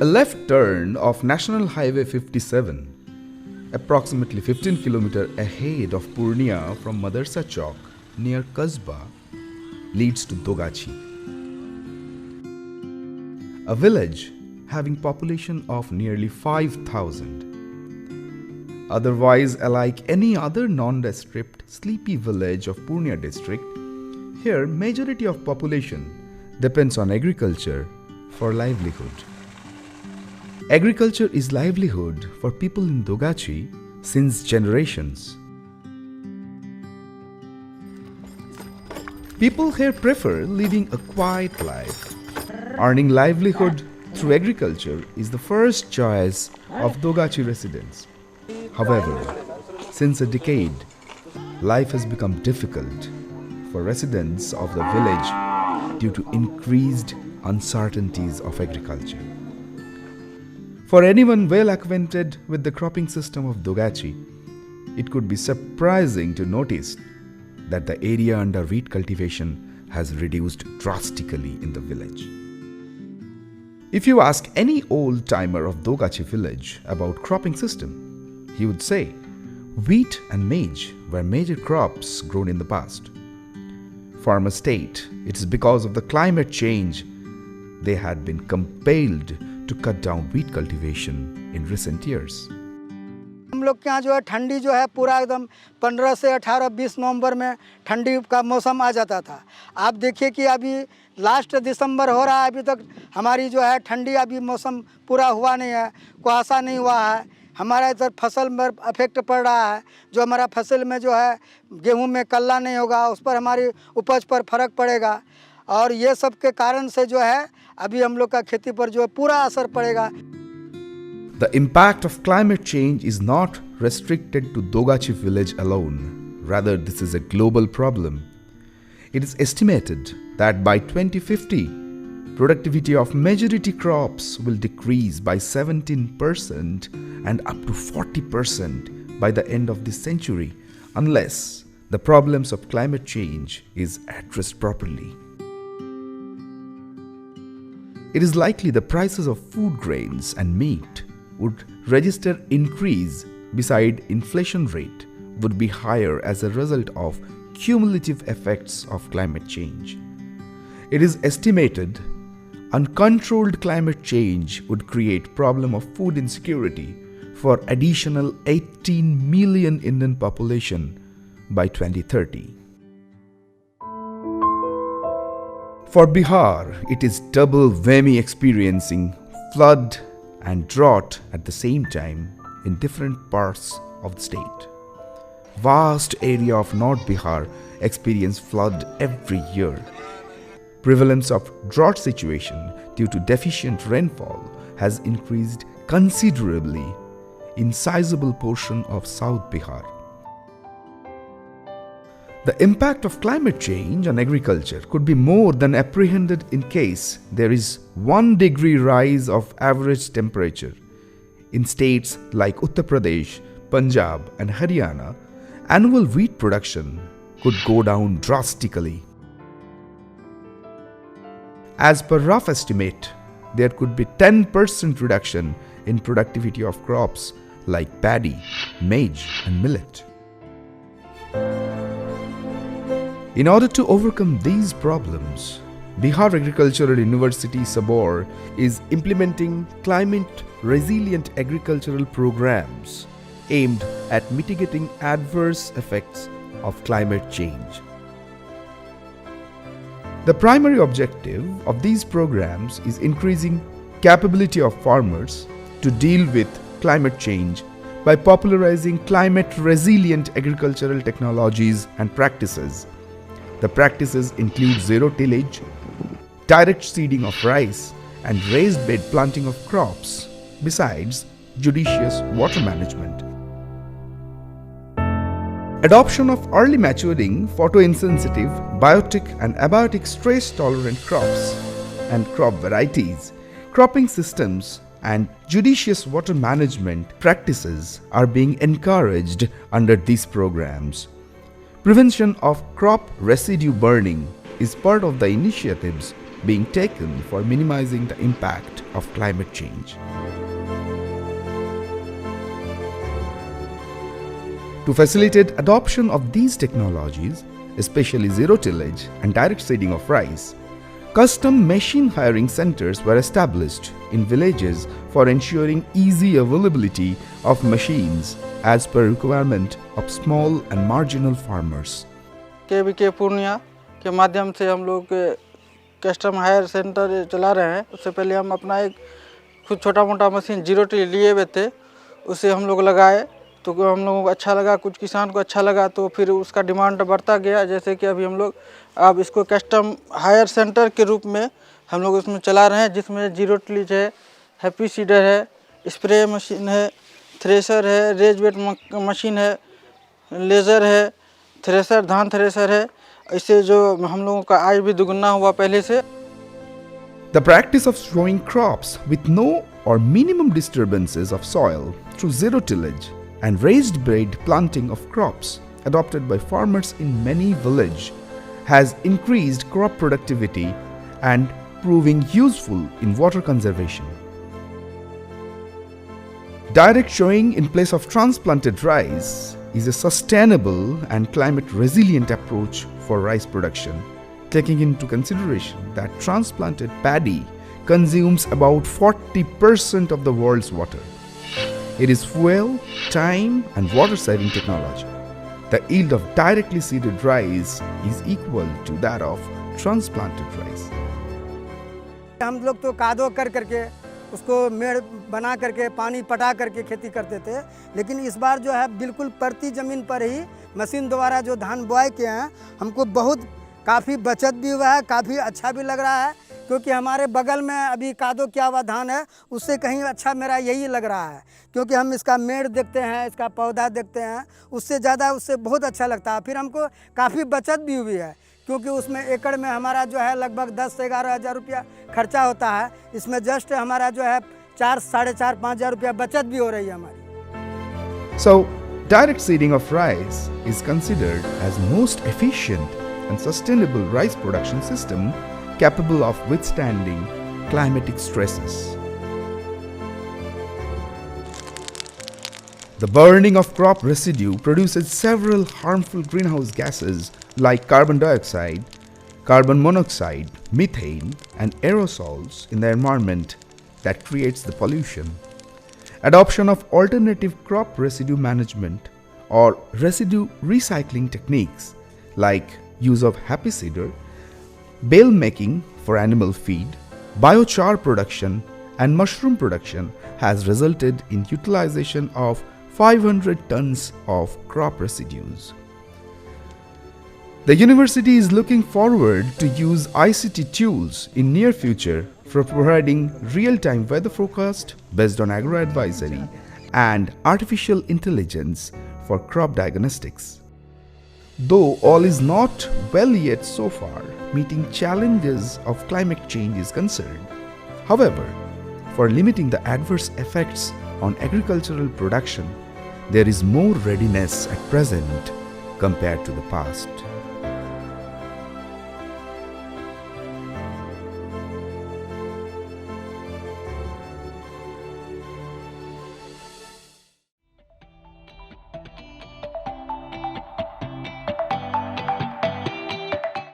A left turn of National Highway 57, approximately 15 km ahead of Purnia from Madarsa Chowk near Kasba, leads to Dogachi, a village having population of nearly 5,000. Otherwise alike any other nondescript sleepy village of Purnia district, here majority of population depends on agriculture for livelihood. Agriculture is livelihood for people in Dogachi since generations. People here prefer living a quiet life. Earning livelihood through agriculture is the first choice of Dogachi residents. However, since a decade, life has become difficult for residents of the village due to increased uncertainties of agriculture. For anyone well acquainted with the cropping system of Dogachi, it could be surprising to notice that the area under wheat cultivation has reduced drastically in the village. If you ask any old-timer of Dogachi village about cropping system, he would say wheat and maize were major crops grown in the past. Farmers state it is because of the climate change they had been compelled to cut down wheat cultivation in recent years. हम लोग के यहाँ जो है ठंडी जो है पूरा एकदम 15 से 18-20 नवंबर में ठंडी का मौसम आ जाता था। आप देखिए कि अभी लास्ट दिसंबर हो रहा है, अभी तक हमारी जो है ठंडी अभी मौसम पूरा हुआ नहीं है, कुहासा नहीं हुआ है। हमारा इधर फसल में अफेक्ट पड़ रहा है, जो हमारा फसल में जो है गेहूं में कल्ला नहीं होगा, उस पर हमारी उपज पर फर्क पड़ेगा और ये सब के कारण से जो है अभी हम लोग का खेती पर जो है पूरा असर पड़ेगा। The impact of climate change is not restricted to Dogachi village alone. Rather, this is a global problem. It is estimated that by 2050, productivity of majority crops will decrease by 17% and up to 40% by the end of this century, unless the problems of climate change is addressed properly. It is likely the prices of food grains and meat would register increase beside inflation rate would be higher as a result of cumulative effects of climate change. It is estimated uncontrolled climate change would create problem of food insecurity for additional 18 million Indian population by 2030. For Bihar, it is double whammy experiencing flood and drought at the same time in different parts of the state. Vast area of North Bihar experience flood every year. Prevalence of drought situation due to deficient rainfall has increased considerably in sizable portion of South Bihar. The impact of climate change on agriculture could be more than apprehended in case there is 1 degree rise of average temperature. In states like Uttar Pradesh, Punjab and Haryana, annual wheat production could go down drastically. As per rough estimate, there could be 10% reduction in productivity of crops like paddy, maize and millet. In order to overcome these problems, Bihar Agricultural University Sabor is implementing climate-resilient agricultural programs aimed at mitigating adverse effects of climate change. The primary objective of these programs is increasing capability of farmers to deal with climate change by popularizing climate-resilient agricultural technologies and practices. The practices include zero tillage, direct seeding of rice, and raised bed planting of crops, besides judicious water management. Adoption of early maturing, photoinsensitive, biotic and abiotic stress-tolerant crops and crop varieties, cropping systems and judicious water management practices are being encouraged under these programs. Prevention of crop residue burning is part of the initiatives being taken for minimizing the impact of climate change. To facilitate adoption of these technologies, especially zero tillage and direct seeding of rice, custom machine hiring centers were established in villages for ensuring easy availability of machines as per requirement of small and marginal farmers. के पूर्णिया के माध्यम से हम लोग custom higher centre चला रहे हैं। उससे पहले हम अपना एक कुछ छोटा मोटा मशीन जीरो टी लिए हुए थे, उसे हम लोग लगाए तो हम लोगों को अच्छा लगा, कुछ किसान को अच्छा लगा, तो फिर उसका डिमांड बढ़ता गया। जैसे कि अभी हम लोग अब इसको कस्टम हायर सेंटर के रूप में हम लोग उसमें चला रहे हैं, जिसमें जीरो टिलेज है, हैप्पी सीडर है, स्प्रे मशीन है, थ्रेशर है, रेज वेट मशीन है, लेज़र है, थ्रेशर धान थ्रेशर है। इससे जो हम लोगों का आय भी दुगुना हुआ पहले से। The practice of growing crops with no or minimum disturbances of soil through zero tillage and raised bed planting of crops adopted by farmers in many villages has increased crop productivity and proving useful in water conservation. Direct sowing in place of transplanted rice is a sustainable and climate resilient approach for rice production, taking into consideration that transplanted paddy consumes about 40% of the world's water. It is fuel, time and water saving technology. The yield of directly seeded rice is equal to that of transplanted rice. हम लोग तो कादो कर करके उसको मेड़ बना करके पानी पटा करके खेती करते थे, लेकिन इस बार जो है बिल्कुल परती ज़मीन पर ही मशीन द्वारा जो धान बुआई किए हैं, हमको बहुत काफ़ी बचत भी हुआ है, काफ़ी अच्छा भी लग रहा है, क्योंकि हमारे बगल में अभी कादो किया हुआ धान है, उससे कहीं अच्छा मेरा यही लग रहा है, क्योंकि हम इसका मेड़ देखते हैं, इसका पौधा देखते हैं, उससे ज़्यादा उससे बहुत अच्छा लगता है। फिर हमको काफ़ी बचत भी हुई है, क्योंकि उसमें एकड़ में हमारा जो है लगभग 10 से 11 हज़ार रुपया खर्चा होता है, इसमें जस्ट हमारा जो है 4, साढ़े 4, 5 हज़ार रुपया बचत भी हो रही है हमारी। So, direct seeding of rice is considered as most efficient and sustainable rice production system capable of withstanding climatic stresses. The burning of crop residue produces several harmful greenhouse gases like carbon dioxide, carbon monoxide, methane, and aerosols in the environment that creates the pollution. Adoption of alternative crop residue management or residue recycling techniques like use of happy seeder, bale making for animal feed, biochar production, and mushroom production has resulted in utilization of 500 tons of crop residues. The university is looking forward to use ICT tools in near future for providing real-time weather forecast based on agro-advisory and artificial intelligence for crop diagnostics. Though all is not well yet so far, meeting challenges of climate change is concerned. However, for limiting the adverse effects on agricultural production, there is more readiness at present compared to the past.